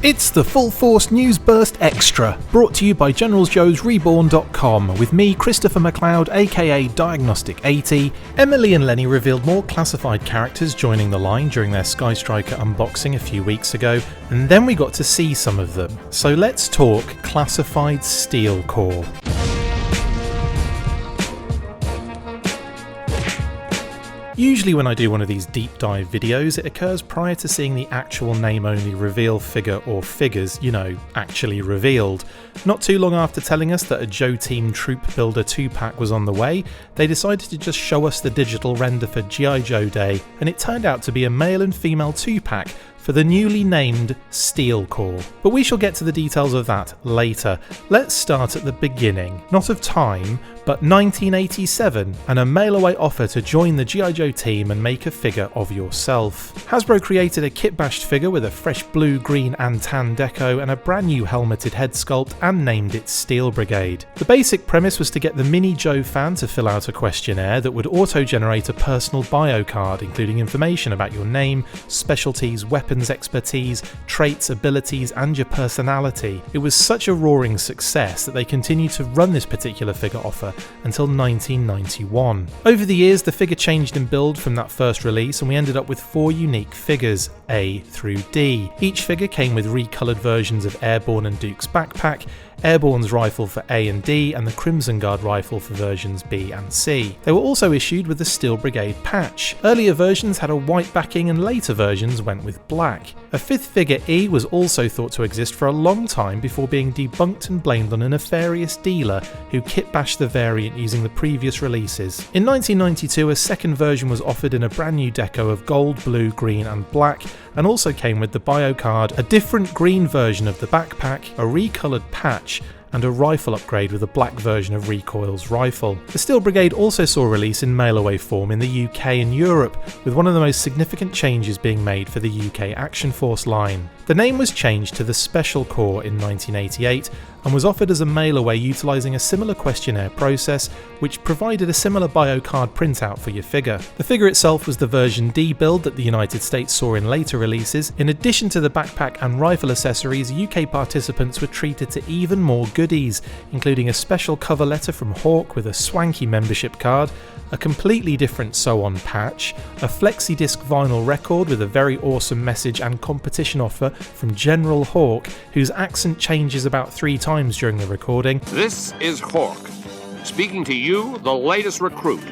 It's the Full Force News Burst Extra, brought to you by GeneralsJoesReborn.com, with me, Christopher McLeod AKA Diagnostic 80. Emily and Lenny revealed more classified characters joining the line during their Skystriker unboxing a few weeks ago, and then we got to see some of them. So let's talk classified Steel Core. Usually when I do one of these deep dive videos, it occurs prior to seeing the actual name only reveal figure or figures, actually revealed. Not too long after telling us that a Joe Team Troop Builder 2-pack was on the way, they decided to just show us the digital render for G.I. Joe Day, and it turned out to be a male and female 2-pack for the newly named Steel Core. But we shall get to the details of that later. Let's start at the beginning, not of time, but 1987, and a mail-away offer to join the G.I. Joe team and make a figure of yourself. Hasbro created a kit-bashed figure with a fresh blue, green and tan deco and a brand new helmeted head sculpt and named it Steel Brigade. The basic premise was to get the mini Joe fan to fill out a questionnaire that would auto-generate a personal bio card, including information about your name, specialties, weapons expertise, traits, abilities and your personality. It was such a roaring success that they continued to run this particular figure offer until 1991. Over the years, the figure changed in build from that first release, and we ended up with 4 unique figures, A through D. Each figure came with recoloured versions of Airborne and Duke's backpack, Airborne's rifle for A and D, and the Crimson Guard rifle for versions B and C. They were also issued with the Steel Brigade patch. Earlier versions had a white backing and later versions went with black. A 5th figure, E, was also thought to exist for a long time before being debunked and blamed on a nefarious dealer who kit-bashed the variant using the previous releases. In 1992, a second version was offered in a brand new deco of gold, blue, green and black, and also came with the bio card, a different green version of the backpack, a recoloured patch, and a rifle upgrade with a black version of Recoil's rifle. The Steel Brigade also saw release in mail-away form in the UK and Europe, with one of the most significant changes being made for the UK Action Force line. The name was changed to the Special Corps in 1988 and was offered as a mail-away utilising a similar questionnaire process, which provided a similar bio card printout for your figure. The figure itself was the version D build that the United States saw in later releases. In addition to the backpack and rifle accessories, UK participants were treated to even more goodies, including a special cover letter from Hawk with a swanky membership card, a completely different sew-on patch, a flexi-disc vinyl record with a very awesome message and competition offer from General Hawk, whose accent changes about 3 times during the recording. This is Hawk, speaking to you, the latest recruit.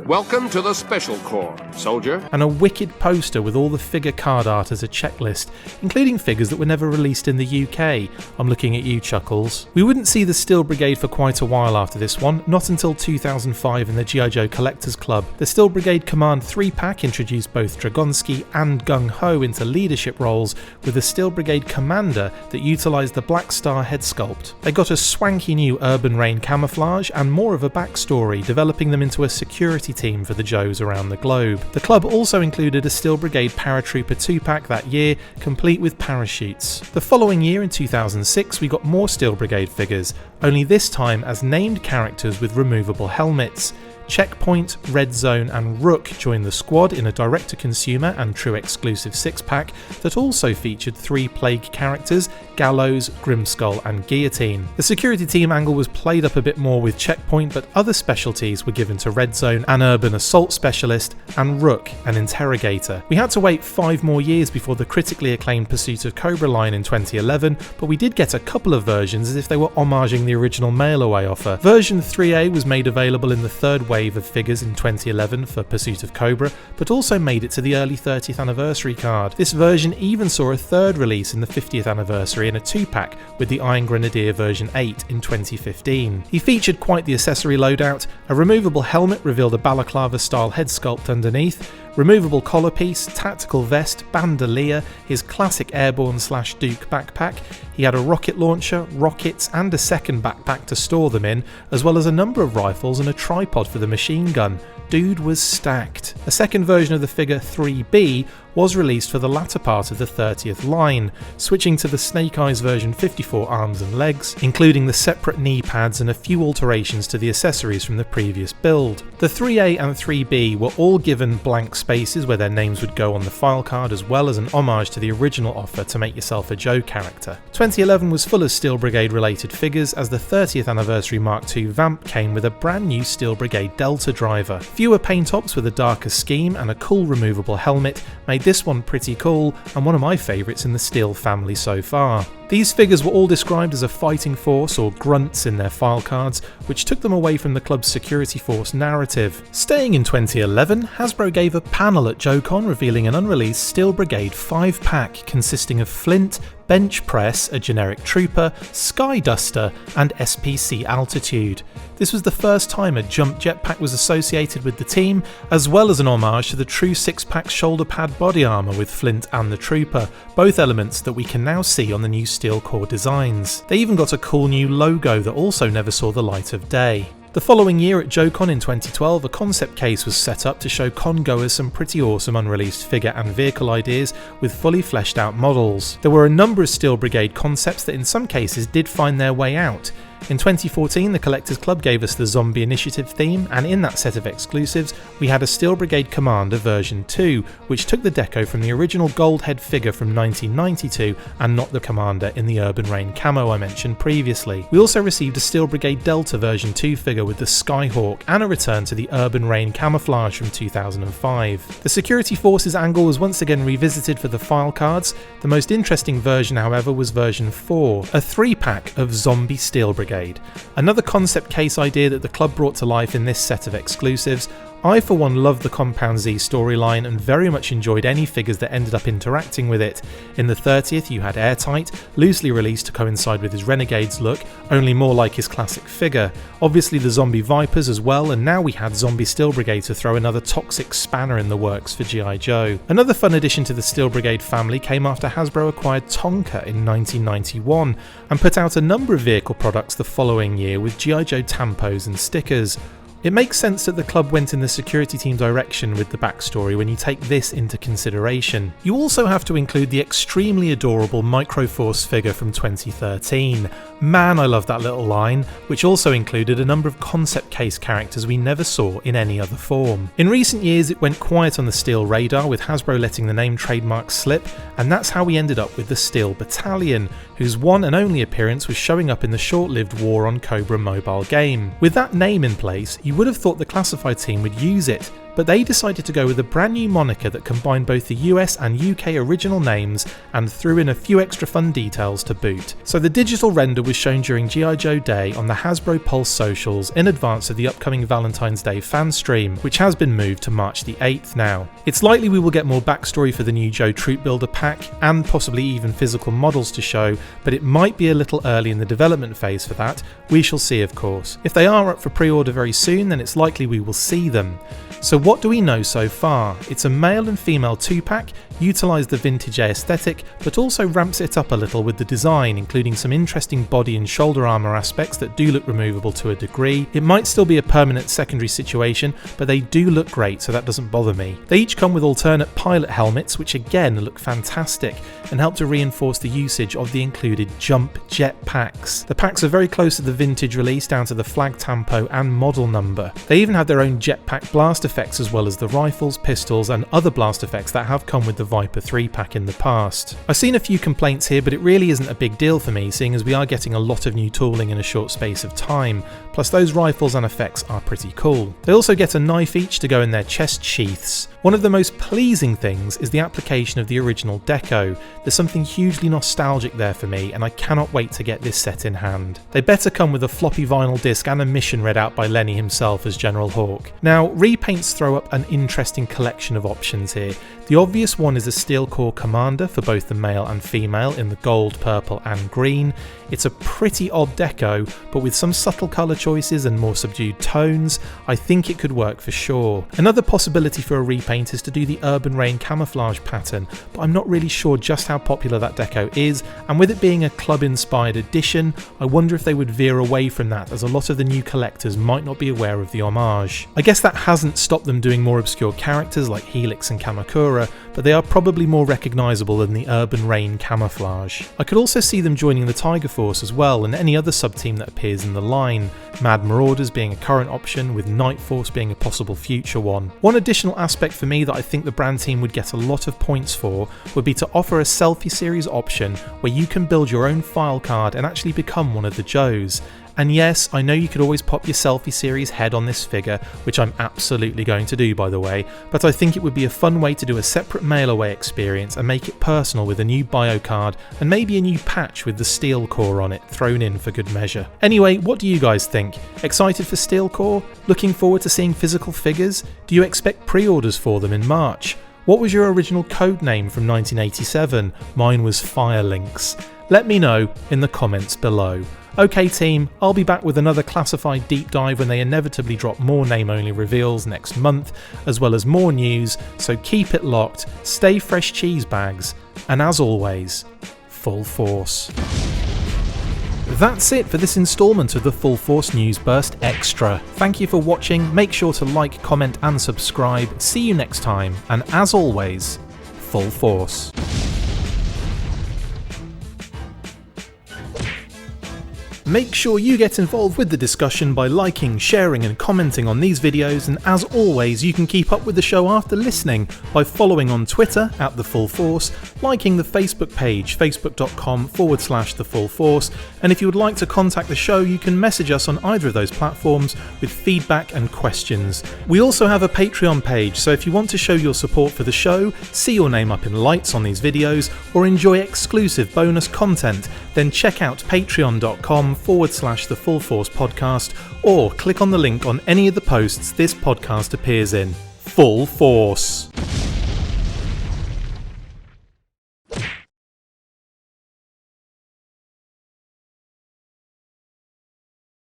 Welcome to the Special Corps, soldier. And a wicked poster with all the figure card art as a checklist, including figures that were never released in the UK. I'm looking at you, Chuckles. We wouldn't see the Steel Brigade for quite a while after this one, not until 2005 in the G.I. Joe Collectors Club. The Steel Brigade Command 3-pack introduced both Dragonsky and Gung Ho into leadership roles, with a Steel Brigade Commander that utilised the Black Star head sculpt. They got a swanky new Urban Rain camouflage and more of a backstory, developing them into a security team for the Joes around the globe. The club also included a Steel Brigade Paratrooper 2-pack that year, complete with parachutes. The following year, in 2006, we got more Steel Brigade figures, only this time as named characters with removable helmets. Checkpoint, Red Zone and Rook joined the squad in a direct-to-consumer and true exclusive 6-pack that also featured 3 Plague characters, Gallows, Grimskull and Guillotine. The security team angle was played up a bit more with Checkpoint, but other specialties were given to Red Zone, an urban assault specialist, and Rook, an interrogator. We had to wait 5 more years before the critically acclaimed Pursuit of Cobra line in 2011, but we did get a couple of versions as if they were homaging the original mail-away offer. Version 3A was made available in the 3rd wave of figures in 2011 for Pursuit of Cobra, but also made it to the early 30th anniversary card. This version even saw a 3rd release in the 50th anniversary in a 2-pack with the Iron Grenadier version 8 in 2015. He featured quite the accessory loadout. A removable helmet revealed a balaclava style head sculpt underneath, removable collar piece, tactical vest, bandolier, his classic Airborne/Duke backpack. He had a rocket launcher, rockets and a second backpack to store them in, as well as a number of rifles and a tripod for the machine gun. Dude was stacked. A second version of the figure 3B was released for the latter part of the 30th line, switching to the Snake Eyes version 54 arms and legs, including the separate knee pads and a few alterations to the accessories from the previous build. The 3A and 3B were all given blank spaces where their names would go on the file card, as well as an homage to the original offer to make yourself a Joe character. 2011 was full of Steel Brigade related figures, as the 30th anniversary Mark II Vamp came with a brand new Steel Brigade Delta driver. Fewer paint ops with a darker scheme and a cool removable helmet made this one pretty cool, and one of my favourites in the Steel family so far. These figures were all described as a fighting force or grunts in their file cards, which took them away from the club's security force narrative. Staying in 2011, Hasbro gave a panel at JoeCon revealing an unreleased Steel Brigade 5-pack consisting of Flint, Bench Press, a generic trooper, Sky Duster, and SPC Altitude. This was the first time a jump jetpack was associated with the team, as well as an homage to the true 6-pack shoulder pad body armour with Flint and the Trooper, both elements that we can now see on the new Steel Core designs. They even got a cool new logo that also never saw the light of day. The following year at JoeCon in 2012, a concept case was set up to show con-goers some pretty awesome unreleased figure and vehicle ideas with fully fleshed out models. There were a number of Steel Brigade concepts that in some cases did find their way out. In 2014, the Collectors Club gave us the Zombie Initiative theme, and in that set of exclusives, we had a Steel Brigade Commander version 2, which took the deco from the original gold head figure from 1992 and not the Commander in the Urban Rain camo I mentioned previously. We also received a Steel Brigade Delta version 2 figure with the Skyhawk and a return to the Urban Rain camouflage from 2005. The Security Forces angle was once again revisited for the file cards. The most interesting version, however, was version 4, a 3-pack of Zombie Steel Brigade. Another concept case idea that the club brought to life in this set of exclusives. I for one loved the Compound Z storyline and very much enjoyed any figures that ended up interacting with it. In the 30th you had Airtight, loosely released to coincide with his Renegades look, only more like his classic figure. Obviously the Zombie Vipers as well, and now we had Zombie Steel Brigade to throw another toxic spanner in the works for G.I. Joe. Another fun addition to the Steel Brigade family came after Hasbro acquired Tonka in 1991 and put out a number of vehicle products the following year with G.I. Joe tampos and stickers. It makes sense that the club went in the security team direction with the backstory when you take this into consideration. You also have to include the extremely adorable Microforce figure from 2013. Man, I love that little line, which also included a number of concept case characters we never saw in any other form. In recent years it went quiet on the Steel radar, with Hasbro letting the name trademark slip, and that's how we ended up with the Steel Battalion, whose one and only appearance was showing up in the short-lived War on Cobra mobile game. With that name in place, you would have thought the classified team would use it, but they decided to go with a brand new moniker that combined both the US and UK original names and threw in a few extra fun details to boot. So the digital render was shown during G.I. Joe Day on the Hasbro Pulse socials in advance of the upcoming Valentine's Day fan stream, which has been moved to March the 8th now. It's likely we will get more backstory for the new Joe Troop Builder pack and possibly even physical models to show, but it might be a little early in the development phase for that. We shall see, of course. If they are up for pre-order very soon, then it's likely we will see them. So what do we know so far? It's a male and female 2-pack, utilised the vintage aesthetic, but also ramps it up a little with the design, including some interesting body and shoulder armour aspects that do look removable to a degree. It might still be a permanent secondary situation, but they do look great, so that doesn't bother me. They each come with alternate pilot helmets, which again look fantastic, and help to reinforce the usage of the included jump jet packs. The packs are very close to the vintage release down to the flag tampo and model number. They even have their own jetpack blast effects, as well as the rifles, pistols and other blast effects that have come with the Viper 3-pack in the past. I've seen a few complaints here, but it really isn't a big deal for me, seeing as we are getting a lot of new tooling in a short space of time, plus those rifles and effects are pretty cool. They also get a knife each to go in their chest sheaths. One of the most pleasing things is the application of the original deco. There's something hugely nostalgic there for me, and I cannot wait to get this set in hand. They better come with a floppy vinyl disc and a mission read out by Lenny himself as General Hawk. Now, Repaints throw up an interesting collection of options here. The obvious one is a Steel Core Commander for both the male and female in the gold, purple and green. It's a pretty odd deco, but with some subtle colour choices and more subdued tones, I think it could work for sure. Another possibility for a repaint is to do the Urban Rain camouflage pattern, but I'm not really sure just how popular that deco is, and with it being a club-inspired edition, I wonder if they would veer away from that, as a lot of the new collectors might not be aware of the homage. I guess that hasn't stopped them doing more obscure characters like Helix and Kamakura, but but they are probably more recognisable than the Urban Rain camouflage. I could also see them joining the Tiger Force as well, and any other sub-team that appears in the line, Mad Marauders being a current option, with Night Force being a possible future one. One additional aspect for me that I think the brand team would get a lot of points for would be to offer a selfie series option where you can build your own file card and actually become one of the Joes. And yes, I know you could always pop your selfie series head on this figure, which I'm absolutely going to do by the way, but I think it would be a fun way to do a separate mail-away experience and make it personal with a new bio card and maybe a new patch with the Steel Core on it thrown in for good measure. Anyway, what do you guys think? Excited for Steel Core? Looking forward to seeing physical figures? Do you expect pre-orders for them in March? What was your original code name from 1987? Mine was Firelynx. Let me know in the comments below. Okay team, I'll be back with another classified deep dive when they inevitably drop more name-only reveals next month, as well as more news, so keep it locked, stay fresh cheese bags, and as always, full force. That's it for this instalment of the Full Force News Burst Extra. Thank you for watching, make sure to like, comment and subscribe, see you next time, and as always, full force. Make sure you get involved with the discussion by liking, sharing and commenting on these videos, and as always you can keep up with the show after listening by following on Twitter @TheFullForce, liking the Facebook page facebook.com/TheFullForce, and if you would like to contact the show you can message us on either of those platforms with feedback and questions. We also have a Patreon page, so if you want to show your support for the show, see your name up in lights on these videos, or enjoy exclusive bonus content, then check out patreon.com/TheFullForce podcast, or click on the link on any of the posts this podcast appears in. Full Force!